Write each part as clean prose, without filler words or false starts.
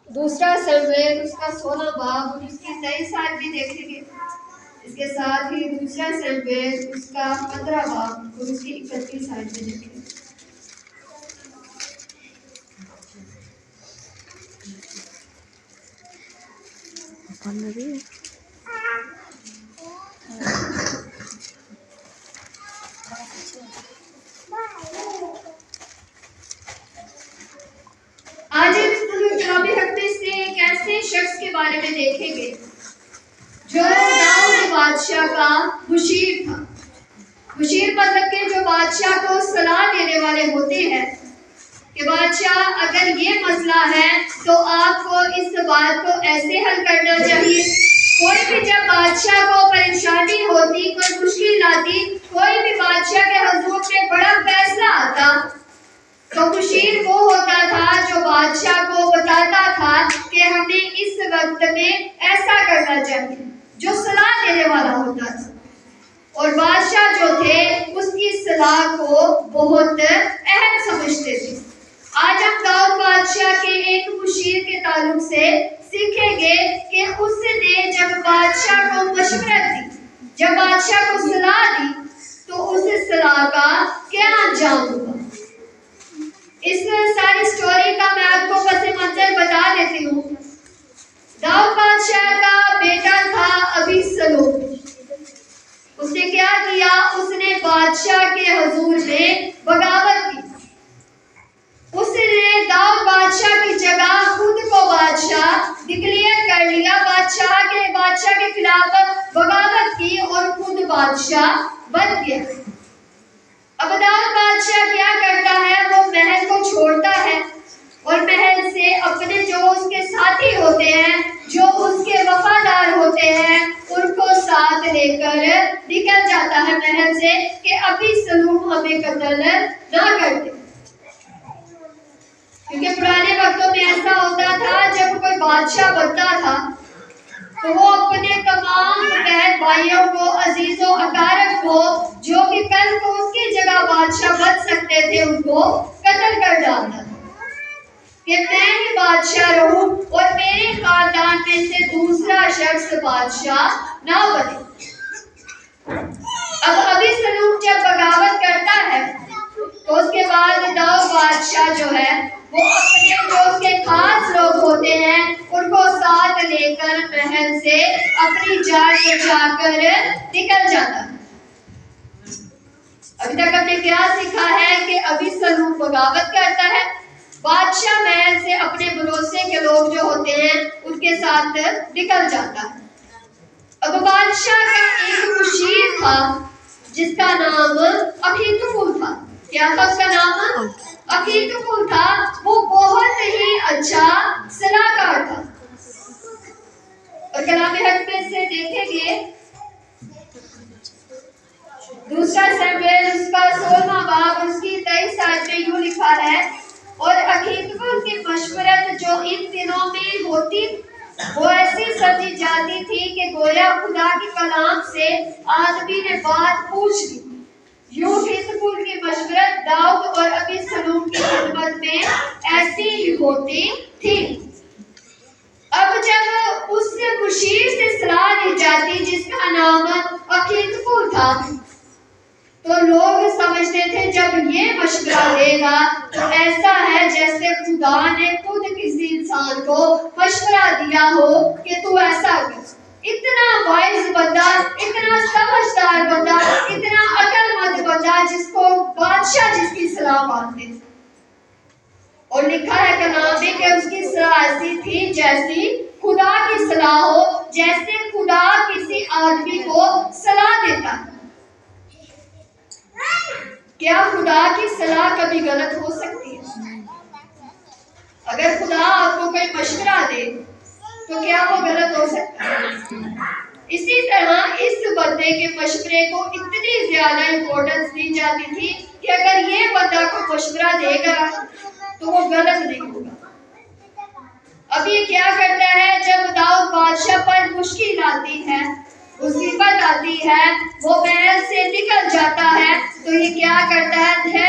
دوسرا سمویل اس کا 16 باب اور اس کی 23 آیت بھی دیکھیں گے۔ اس کے ساتھ ہی دوسرا سمویل اس کا 15 باب اور اس کی 31 آیت بھی دیکھیں گے۔ آج ہم کتاب حکمت سے ایک ایسے شخص کے بارے میں دیکھیں گے جو داؤد بادشاہ کا مشیر تھا۔ مشیر مطلب کہ جو بادشاہ کو صلاح دینے والے ہوتے ہیں کہ بادشاہ اگر یہ مسئلہ ہے تو آپ کو اس بات کو ایسے حل کرنا چاہیے۔ کوئی بھی جب بادشاہ کو پریشانی ہوتی، کوئی مشکل آتی، کوئی بھی بادشاہ کے حضور میں بڑا فیصلہ آتا تو مشیر وہ ہوتا تھا جو بادشاہ کو بتاتا تھا کہ ہمیں اس وقت میں ایسا کرنا چاہیے، جو صلاح دینے والا ہوتا تھا۔ اور بادشاہ جو تھے اس کی صلاح کو بہت اہم سمجھتے تھے۔ آج ہم داؤد بادشاہ کے ایک مشیر کے تعلق سے سیکھیں گے کہ اس نے جب بادشاہ کو مشورت دی، جب بادشاہ کو صلاح دی تو اس صلاح کا کیا انجام ہوا۔ اس ساری سٹوری کا میں آپ کو پس منظر بتا دیتی ہوں۔ داؤد بادشاہ کا بیٹا تھا ابیسلوم۔ اس نے کیا کیا؟ اس نے بادشاہ کے حضور میں بغاوت کی۔ اس نے داؤد بادشاہ کی جگہ خود کو بادشاہ ڈکلیئر کر لیا، بادشاہ کے خلاف بغاوت کی اور خود بادشاہ بن گیا۔ اب داؤد بادشاہ کیا کرتا ہے؟ وہ محل کو چھوڑتا ہے اور محل سے اپنے جو اس کے ساتھی ہوتے ہیں، جو اس کے وفادار ہوتے ہیں، ان کو ساتھ لے کر نکل جاتا ہے محل سے کہ ابیسلوم ہمیں قتل نہ کر دے۔ کیونکہ پرانے وقتوں میں ایسا ہوتا تھا جب کوئی بادشاہ بنتا تھا تو وہ اپنے تمام بہن بھائیوں کو، عزیز و اقارب کو، جو کہ کل کو اس کی جگہ بادشاہ بن سکتے تھے، ان کو قتل کر ڈالتا تھا کہ میں ہی بادشاہ رہوں اور میرے خاندان میں سے دوسرا شخص بادشاہ نہ بنے۔ اب ابیسلوم جب بغاوت کرتا ہے تو اس کے بعد داؤد بادشاہ جو ہے وہ اپنے جو اس کے خاص لوگ ہوتے ہیں ان کو ساتھ لے کر محل سے اپنی جان بچا کر نکل جاتا ہے۔ ابھی تک ہم نے کیا سیکھا ہے کہ ابیسلوم بغاوت کرتا ہے، بادشاہ محل سے اپنے بھروسے کے لوگ جو ہوتے ہیں ان کے ساتھ نکل جاتا ہے۔ اب بادشاہ کا ایک مشیر تھا جس کا نام اخیتوفل تھا۔ کیا تھا اس کا نام؟ اخیتوفل تھا۔ وہ بہت ہی اچھا صلاح کار تھا۔ اور کلام حکمت سے دیکھیں گے دوسرا سمویل اس کا 16 باب اس کی 23 آیت میں یوں لکھا ہے، اور اخیتوفل کی مشورت جو ان دنوں میں ہوتی وہ ایسی سمجھی جاتی تھی کہ گویا خدا کے کلام سے آدمی نے بات پوچھ لی۔ یوں اخیتوفل کی مشورت داؤد اور ابیسلوم کی خدمت میں ایسی ہی ہوتی تھی۔ اب جب اس مشیر سے صلاح دی جاتی جس کا نام اخیتوفل تھا تو لوگ سمجھتے تھے جب یہ مشورہ دے گا تو ایسا ہے جیسے خدا نے خود کسی انسان کو مشورہ دیا ہو کہ تو ایسا کر۔ اتنا وائز بندہ، اتنا سمجھدار بندہ، اتنا عقل مند بندہ جس کو بادشاہ جس کی صلاح مانتے تھے۔ اور لکھا ہے کلام میں کہ اس کی صلاح ایسی تھی جیسی خدا کی صلاح ہو، جیسے خدا کسی آدمی کو صلاح دیتا ہے۔ کیا خدا کی صلاح کبھی غلط ہو سکتی ہے؟ اگر خدا آپ کو کوئی مشورہ دے تو کیا وہ غلط ہو سکتا ہے؟ اسی طرح اس بندے کے مشورے کو اتنی زیادہ امپورٹنس دی جاتی تھی کہ اگر یہ بندہ کو مشورہ دے گا تو وہ غلط نہیں ہوگا۔ اب یہ کیا کرتا ہے؟ جب داؤد بادشاہ پر مشکل آتی ہے، مصیبت آتی ہے، وہ محل سے نکل جاتا ہے تو یہ کیا کرتا ہے؟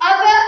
اب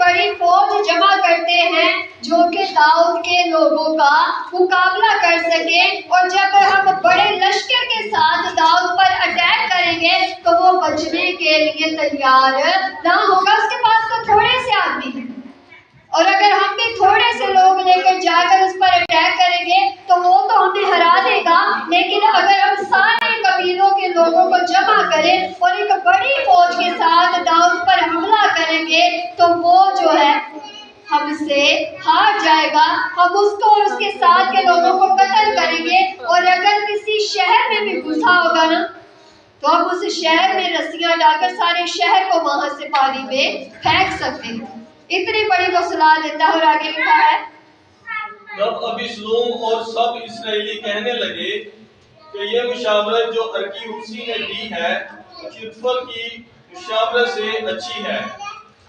بڑی فوج جمع کرتے ہیں جو کہ داؤد کے لوگوں کا مقابلہ کر سکے، اور جب ہم بڑے لشکر کے ساتھ داؤد پر اٹیک کریں گے تو وہ بچنے کے لیے تیار نہ ہوگا۔ اس کے پاس تو تھوڑے سے آدمی ہیں، اور اگر ہم بھی تھوڑے سے لوگ لے کر جا کر اس پر اٹیک کریں گے تو وہ تو ہمیں ہرا دے گا، لیکن اگر ہم سارے قبیلوں کے لوگوں کو جمع کریں اور ایک بڑی فوج کے ساتھ داؤد پر حملہ کریں گے تو وہ جو ہے ہم سے ہار جائے گا، ہم اس کو اور اس کے ساتھ کے لوگوں کو قتل کریں گے، اور اگر کسی شہر میں بھی گھسا ہوگا نا تو ہم اس شہر میں رسیاں ڈال کر سارے شہر کو وہاں سے پانی میں پھینک سکتے ہیں۔ اتنی بڑی وہ صلاح دیتا ہے، اور آگے لکھا ہے جب ابیسلوم اور سب اسرائیلی کہنے لگے کہ یہ مشاورت جو ارکیوسی نے دی ہے اخیتوفل کی مشاورت سے اچھی ہے،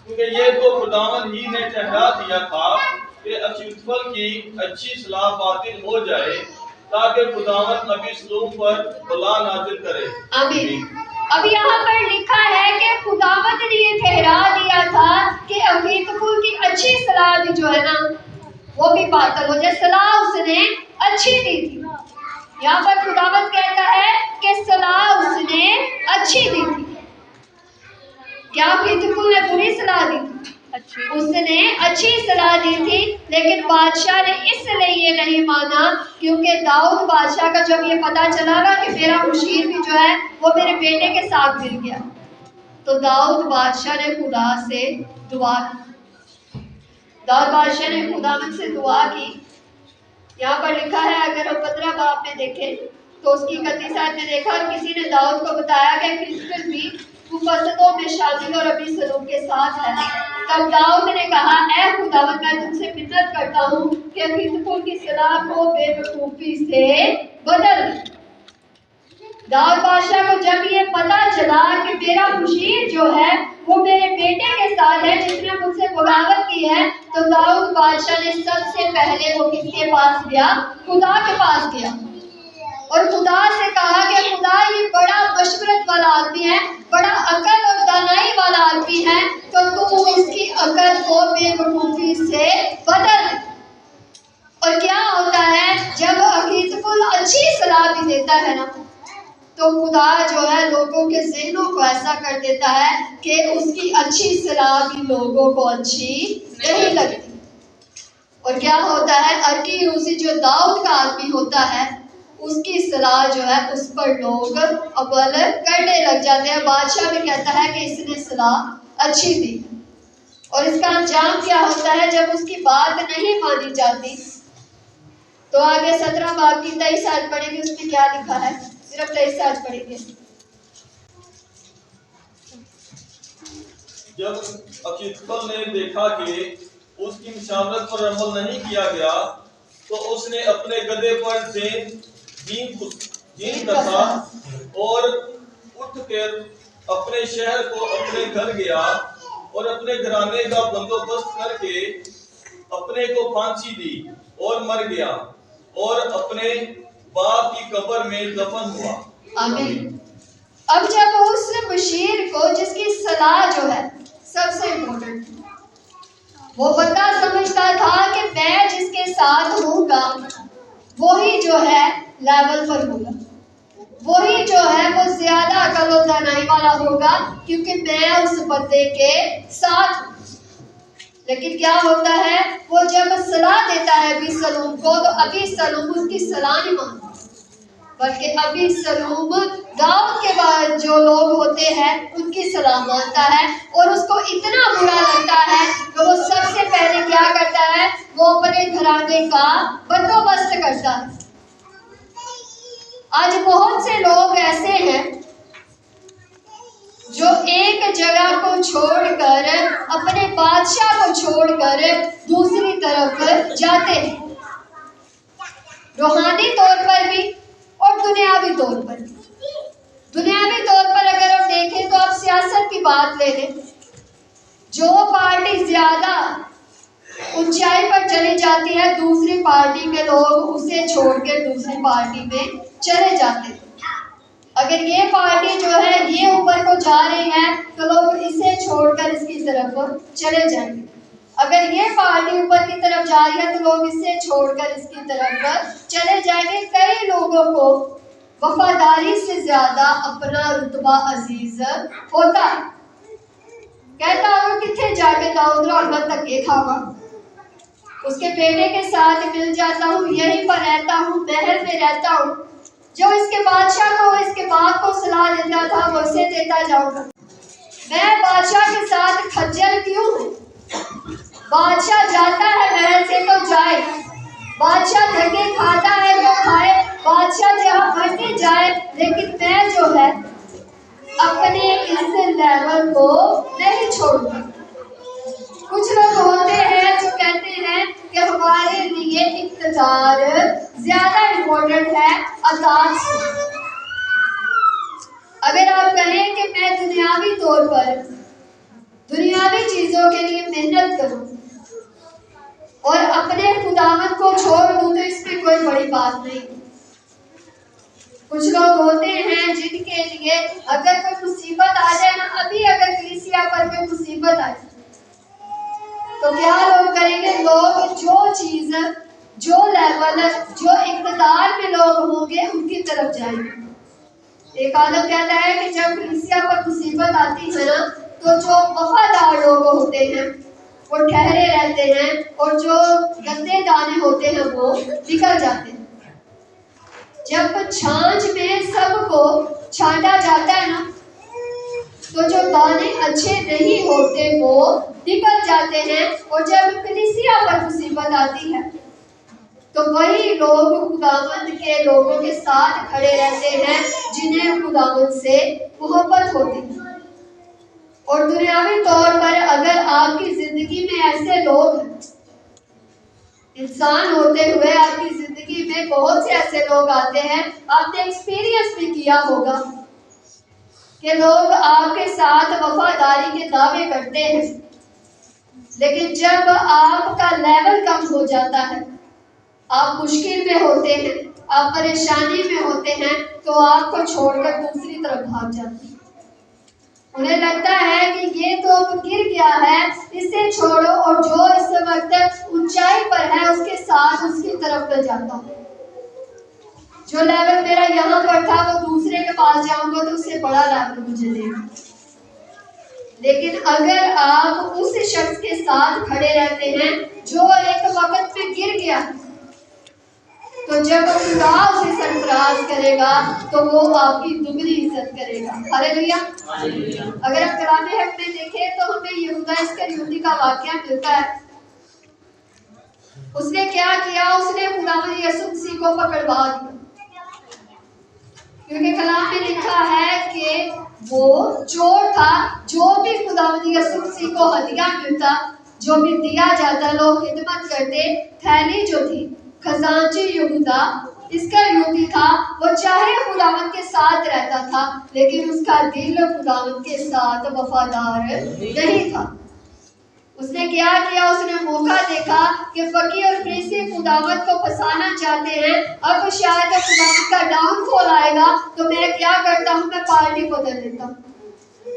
کیونکہ یہ تو خداوند ہی نے ٹھہرا دیا تھا کہ اخیتوفل کی اچھی صلاح باطل ہو جائے تاکہ خداوند ابیسلوم پر بلا نازل کرے۔ آمین۔ اب یہاں پر لکھا ہے کہ خداوند نے یہ ٹھہرا دیا تھا کہ اخیتوفل کی اچھی صلاح بھی جو ہے نا وہ بھی باطل ہو جائے۔ صلاح اس نے اچھی دی تھی، یہاں پر خداوند کہتا ہے کہ صلاح اس نے اچھی دی تھی۔ کیا اخیتوفل نے بری صلاح دی تھی؟ اس نے اچھی صلاح دی تھی، لیکن بادشاہ نے اس لیے یہ نہیں مانا کیونکہ داؤد بادشاہ کا جب یہ پتا چلا نا کہ میرا مشیر بھی جو ہے وہ میرے بیٹے کے ساتھ مل گیا، تو داؤد بادشاہ نے خدا سے دعا کی۔ داؤد بادشاہ نے خداوند سے دعا کی۔ یہاں پر لکھا ہے، اگر ہم 15 باب میں دیکھیں تو اس کی 31 آیت میں دیکھا، اور کسی نے داؤد کو بتایا کہ اخیتوفل بھی مفسدوں میں شامل اور ابیسلوم کے ساتھ ہے۔ تب داؤد نے کہا، اے خداوند، میں تم سے منت کرتا ہوں کہ اخیتوفل کی صلاح کو بے وقوفی سے بدل دے۔ داؤد بادشاہ کو جب یہ پتا چلا کہ میرا مشیر جو ہے وہ میرے بیٹے کے ساتھ ہے جس نے مجھ سے بغاوت کی ہے، تو داؤد بادشاہ نے سب سے پہلے وہ کس کے پاس گیا؟ خدا کے پاس گیا، اور خدا سے کہا کہ خدا یہ بڑا مشورت والا آدمی ہے، بڑا عقل اور دانائی والا آدمی ہے، تو تو اس کی عقل کو بے وقوفی سے بدل دے۔ اور کیا ہوتا ہے جب اخیتوفل اچھی صلاح بھی دیتا ہے نا تو خدا جو ہے لوگوں کے ذہنوں کو ایسا کر دیتا ہے کہ اس کی اچھی صلاح بھی لوگوں کو اچھی نہیں لگتی۔ اور کیا ہوتا ہے، ارکیوسی جو داؤد کا آدمی ہوتا ہے اس کی صلاح جو ہے اس پر لوگ عمل کرنے لگ جاتے ہیں۔ بادشاہ بھی کہتا ہے کہ اس نے صلاح اچھی دی، اور اس کا انجام کیا ہوتا ہے جب اس کی بات نہیں مانی جاتی؟ تو آگے 17 باب کی 23 آیت پڑھیں گے، اس میں کیا لکھا ہے؟ صرف 23 آیت پڑھیں گے۔ جب اخیتوفل نے دیکھا کہ اس کی مشاورت پر عمل نہیں کیا گیا تو اس نے اپنے گدھے پر دین کسا اور اٹھ کر اپنے شہر کو اپنے گھر گیا اور اپنے گھرانے کا بندوبست کر کے اپنے کو پھانسی دی اور مر گیا اور اپنے باپ کی قبر میں دفن ہوا۔ آمین۔ اب جب اس بشیر کو جس کی صلاح جو ہے سب سے امپورٹنٹ، وہ بندہ سمجھتا تھا کہ میں جس کے ساتھ ہوں گا وہی جو ہے لیول پر ہوگا، وہی جو ہے وہ زیادہ عقل و دانائی والا ہوگا کیونکہ میں اس بندے کے ساتھ ہوں۔ لیکن کیا ہوتا ہے، وہ جب صلاح دیتا ہے ابیسلوم کو تو ابیسلوم اس کی صلاح نہیں مانتا، بلکہ ابیسلوم داؤد کے بعد جو لوگ ہوتے ہیں ان کی صلاح مانتا ہے، اور اس کو اتنا برا لگتا ہے کہ وہ سب سے پہلے کیا کرتا ہے، وہ اپنے گھرانے کا بندوبست کرتا ہے۔ آج بہت سے لوگ ایسے ہیں جو ایک جگہ کو چھوڑ کر اپنے بادشاہ کو چھوڑ کر دوسری طرف جاتے ہیں، روحانی طور پر بھی اور دنیاوی طور پر بھی۔ دنیاوی طور پر اگر ہم دیکھیں تو آپ سیاست کی بات لے لیں، جو پارٹی زیادہ اونچائی پر چلی جاتی ہے دوسری پارٹی کے لوگ اسے چھوڑ کے دوسری پارٹی میں چلے جاتے ہیں۔ اگر یہ پارٹی جو ہے یہ اوپر کو جا رہی ہے تو لوگ اسے چھوڑ کر اس کی طرف چلے جائیں گے، اگر یہ پارٹی اوپر کی طرف جا رہی ہے تو لوگ اسے چھوڑ کر اس کی طرف چلے جائیں گے۔ کئی لوگوں کو وفاداری سے زیادہ اپنا رتبہ عزیز ہوتا ہے۔ کہتا ہوں کتنے جا کے داؤد اور میں دھکے کھاوا، اس کے بیٹے کے ساتھ مل جاتا ہوں، یہیں پر رہتا ہوں، محل میں رہتا ہوں، جو اس کے بادشاہ کو اس کے باپ کو صلاح دیتا تھا وہ اسے دیتا جاؤں گا۔ میں بادشاہ کے ساتھ کھجل کیوں ہوں؟ بادشاہ جاتا ہے محل سے تو جائے، بادشاہ دھکے کھاتا ہے تو کھائے، بادشاہ جہاں مرضی جائے، لیکن میں جو ہے اپنے اس لیول کو نہیں چھوڑوں گا۔ کچھ لوگ ہوتے ہیں جو کہتے ہیں کہ ہمارے لیے اقتدار زیادہ امپورٹنٹ ہے اطاعت سے۔ اگر آپ کہیں کہ میں دنیاوی طور پر دنیاوی چیزوں کے لیے محنت کروں اور اپنے خداوند کو چھوڑ دوں تو اس میں کوئی بڑی بات نہیں۔ کچھ لوگ ہوتے ہیں جن کے لیے اگر کوئی مصیبت آ جائے نا، ابھی اگر کلیسیا پر کوئی مصیبت آئے تو کیا لوگ کریں گے؟ لوگ جو چیز جو لیول جو اقتدار میں لوگ ہوں گے ان کی طرف جائیں گے۔ ایک عالم کہتا ہے کہ جب کلیسیا پر مصیبت آتی ہے نا تو جو وفادار لوگ ہوتے ہیں وہ ٹھہرے رہتے ہیں اور جو گندے دانے ہوتے ہیں وہ نکل جاتے ہیں۔ جب چھانچ میں سب کو چھانٹا جاتا ہے نا تو جو دانے اچھے نہیں ہوتے وہ نکل جاتے ہیں، اور جب کلیسیا پر مصیبت آتی ہے تو وہی لوگ خداوند کے لوگوں کے ساتھ کھڑے رہتے ہیں جنہیں خداوند سے محبت ہوتی ہے۔ اور دنیاوی طور پر اگر آپ کی زندگی میں ایسے لوگ ہیں، انسان ہوتے ہوئے آپ کی زندگی میں بہت سے ایسے لوگ آتے ہیں، آپ نے ایکسپیرینس بھی کیا ہوگا کہ لوگ آپ کے ساتھ وفاداری کے دعوے کرتے ہیں، لیکن جب آپ کا لیول کم ہو جاتا ہے، آپ مشکل میں ہوتے ہیں، آپ پریشانی میں ہوتے ہیں تو آپ کو چھوڑ کر دوسری طرف بھاگ جاتے ہیں۔ انہیں لگتا ہے کہ یہ تو اب گر گیا ہے، اسے چھوڑو، اور جو اس وقت اونچائی پر ہے اس کے ساتھ اس کی طرف میں جاتا ہوں۔ جو لیول میرا یہاں پر تھا وہ دوسرے کے پاس جاؤں گا تو اس سے بڑا لیول مجھے دے گا۔ لیکن اگر آپ اس شخص کے ساتھ کھڑے رہتے ہیں جو ایک وقت میں گر گیا تو جب خدا اسے سرفراز کرے گا تو وہ آپ کی دگنی عزت کرے گا۔ ہاللیلویا۔ اگر آپ کلام حق میں دیکھیں تو ہمیں یہودا اسکریوتی کا واقعہ ملتا ہے۔ اس نے کیا کیا؟ اس نے خداوند یسوع مسیح کو پکڑوا دیا، کیونکہ کلام میں لکھا ہے کہ وہ چور تھا۔ جو بھی خداوند یسوع مسیح کو ہدیہ ملتا، جو بھی دیا جاتا، لوگ خدمت کرتے، تھیلی جو تھی، خزانچی یہودا اسکریوتی تھا، وہ چاہے خداوند کے ساتھ رہتا تھا لیکن اس کا دل خداوند کے ساتھ وفادار نہیں تھا۔ اس نے کیا کیا؟ اس نے موقع دیکھا کہ فقیر اور فریسی خداوند کو پھنسانا چاہتے ہیں، اب شاید خداوند کا ڈاؤن فال آئے گا تو میں کیا کرتا ہوں؟ میں پارٹی بدل دیتا ہوں۔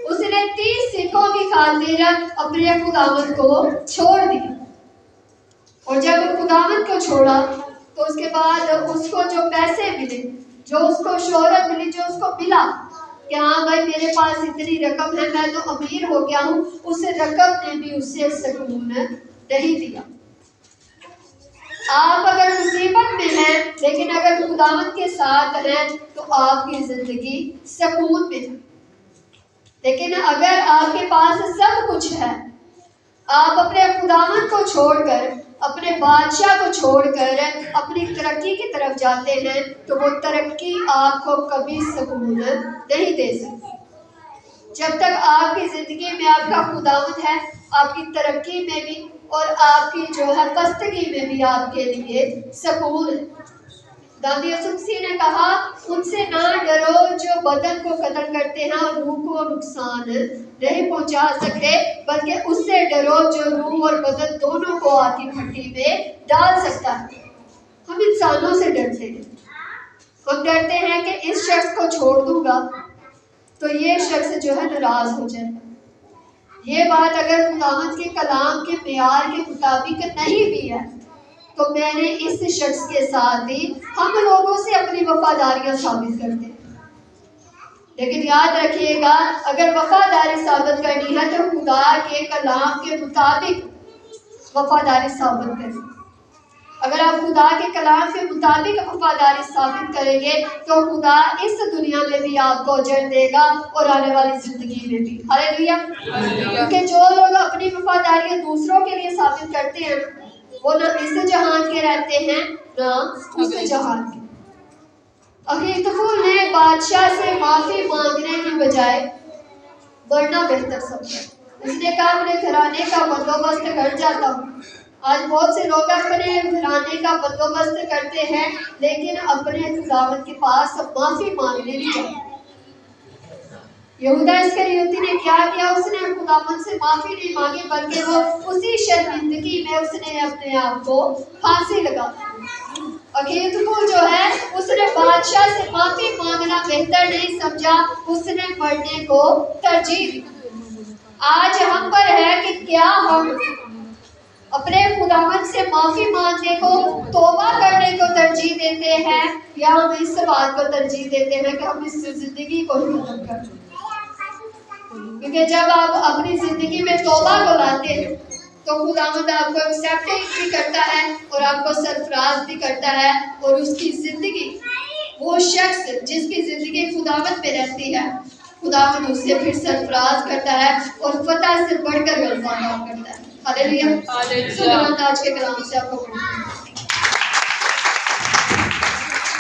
اس نے 30 سکوں کی خاطر اپنے خداوند کو چھوڑ دیا، اور جب خداوند کو چھوڑا تو اس کے بعد اس کو جو پیسے ملے، جو اس کو شہرت ملی، جو اس کو ملا کہ ہاں بھائی میرے پاس اتنی رقم ہے، میں تو امیر ہو گیا ہوں، اس رقم نے بھی اسے سکون نہیں دیا۔ آپ اگر مصیبت میں ہیں لیکن اگر خداوند کے ساتھ ہیں تو آپ کی زندگی سکون میں ہے، لیکن اگر آپ کے پاس سب کچھ ہے، آپ اپنے خداوند کو چھوڑ کر، اپنے بادشاہ کو چھوڑ کر اپنی ترقی کی طرف جاتے ہیں تو وہ ترقی آپ کو کبھی سکون نہیں دے سکتی۔ جب تک آپ کی زندگی میں آپ کا خداوند ہے، آپ کی ترقی میں بھی اور آپ کی جو ہے پستگی میں بھی آپ کے لیے سکون ہے۔ خداوند یسوع مسیح نے کہا ان سے نہ ڈرو جو بدن کو قتل کرتے ہیں اور روح کو نقصان نہیں پہنچا سکتے، بلکہ اس سے ڈرو جو روح اور بدن دونوں کو آگ کی بھٹی میں ڈال سکتا ہے۔ ہم انسانوں سے ڈرتے ہیں، ہم ڈرتے ہیں کہ اس شخص کو چھوڑ دوں گا تو یہ شخص جو ہے ناراض ہو جائے گا. یہ بات اگر خداوند کے کلام کے معیار کے مطابق نہیں بھی ہے تو میں نے اس شخص کے ساتھ بھی ہم لوگوں سے اپنی وفاداریاں ثابت کرتے ہیں. لیکن یاد رکھیے گا اگر وفاداری ثابت کرنی ہے تو خدا کے کلام کے مطابق وفاداری ثابت کریں. اگر آپ خدا کے کلام کے مطابق وفاداری ثابت کریں گے تو خدا اس دنیا میں بھی آپ کو اجر دے گا اور آنے والی زندگی میں بھی. ہاللیلویا. کیونکہ جو لوگ اپنی وفاداری دوسروں کے لیے ثابت کرتے ہیں وہ نہ اس جہان کے رہتے ہیں نہ اس جہان کے. اخیتوفیل نے بادشاہ سے معافی مانگنے کی بجائے ورنہ بہتر سمجھا. اس نے کہا اپنے گھرانے کا بندوبست کر جاتا ہوں. آج بہت سے لوگ اپنے گھرانے کا بندوبست کرتے ہیں لیکن اپنے خداوند کے پاس معافی مانگنے نہیں جاتے. یہودا اسکریوتی نے کیا کیا؟ اس نے خداوند سے معافی نہیں مانگی بلکہ وہ اسی شرمندگی میں اس نے اپنے آپ کو پھانسی لگا. اخیتوفیل جو ہے اس نے بادشاہ سے معافی مانگنا بہتر نہیں سمجھا، اس نے مرنے کو ترجیح دی. آج ہم پر ہے کہ کیا ہم اپنے خداوند سے معافی مانگنے کو، توبہ کرنے کو ترجیح دیتے ہیں یا ہم اس بات کو ترجیح دیتے ہیں کہ ہم اس زندگی کو ہی ختم کر دیں. کیونکہ جب آپ اپنی زندگی میں توبہ کو لاتے ہیں تو خداوند آپ کو ایکسیپٹ بھی کرتا ہے اور آپ کو سرفراز بھی کرتا ہے اور اس کی زندگی، وہ شخص جس کی زندگی خداوند میں رہتی ہے خداوند اس سے پھر سرفراز کرتا ہے اور فتح سے بڑھ کر غلبہ عطا کرتا ہے. ہاللیلویا. آج کے کلام سے آپ کو